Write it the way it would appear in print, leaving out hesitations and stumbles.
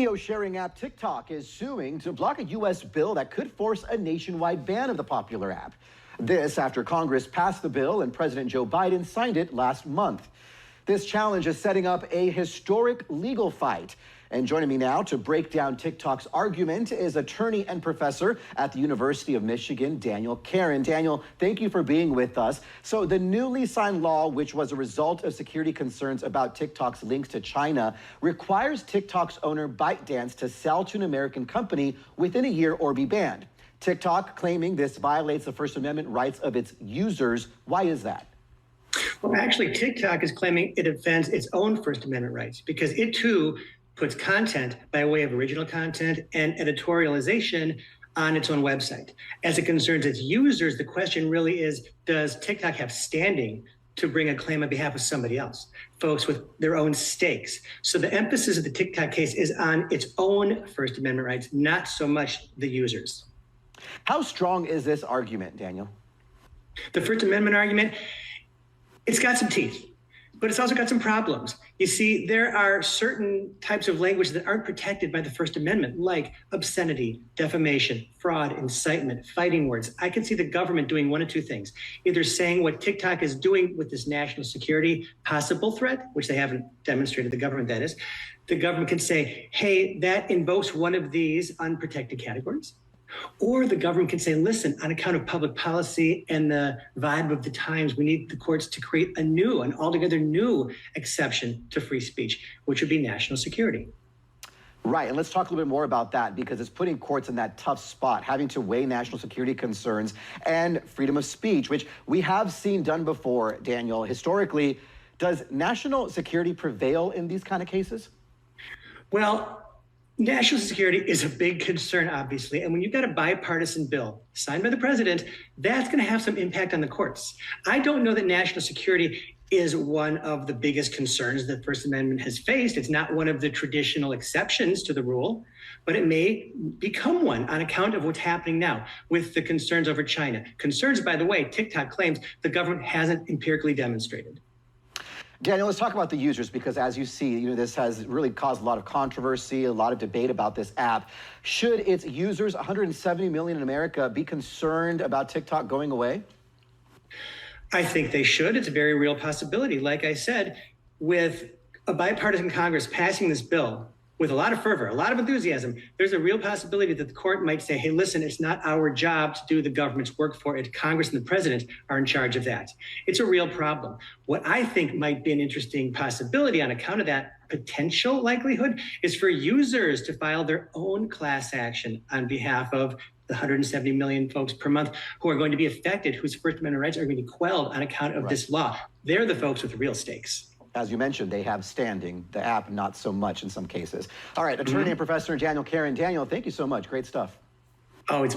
Video sharing app TikTok is suing to block a U.S. bill that could force a nationwide ban of the popular app. This after Congress passed the bill and President Joe Biden signed it last month. This challenge is setting up a historic legal fight. And joining me now to break down TikTok's argument is attorney and professor at the University of Michigan, Daniel Karen. Daniel, thank you for being with us. So the newly signed law, which was a result of security concerns about TikTok's links to China, requires TikTok's owner ByteDance to sell to an American company within a year or be banned. TikTok claiming this violates the First Amendment rights of its users. Why is that? Well, actually, TikTok is claiming it offends its own First Amendment rights because it too puts content by way of original content and editorialization on its own website. As it concerns its users, the question really is, does TikTok have standing to bring a claim on behalf of somebody else, folks with their own stakes? So the emphasis of the TikTok case is on its own First Amendment rights, not so much the users. How strong is this argument, Daniel? The First Amendment argument, it's got some teeth, but it's also got some problems. You see, there are certain types of language that aren't protected by the First Amendment, like obscenity, defamation, fraud, incitement, fighting words. I can see the government doing one of two things, either saying what TikTok is doing with this national security possible threat, which they haven't demonstrated, the government that is. The government can say, hey, that invokes one of these unprotected categories. Or the government can say, listen, on account of public policy and the vibe of the times, we need the courts to create an altogether new exception to free speech, which would be national security. Right, and let's talk a little bit more about that because it's putting courts in that tough spot, having to weigh national security concerns and freedom of speech, which we have seen done before, Daniel. Historically, does national security prevail in these kind of cases? Well, national security is a big concern, obviously. And when you've got a bipartisan bill signed by the president, that's going to have some impact on the courts. I don't know that national security is one of the biggest concerns that the First Amendment has faced. It's not one of the traditional exceptions to the rule, but it may become one on account of what's happening now with the concerns over China. Concerns, by the way, TikTok claims the government hasn't empirically demonstrated. Daniel, let's talk about the users because as you see, this has really caused a lot of controversy, a lot of debate about this app. Should its users, 170 million in America, be concerned about TikTok going away? I think they should. It's a very real possibility. Like I said, with a bipartisan Congress passing this bill with a lot of fervor, a lot of enthusiasm, there's a real possibility that the court might say, hey, listen, it's not our job to do the government's work for it. Congress and the president are in charge of that. It's a real problem. What I think might be an interesting possibility on account of that potential likelihood is for users to file their own class action on behalf of the 170 million folks per month who are going to be affected, whose First Amendment rights are going to be quelled on account of this law. They're the folks with real stakes. As you mentioned, they have standing, the app not so much in some cases. All right, attorney and professor Daniel Karen. Daniel, thank you so much. Great stuff. Oh, it's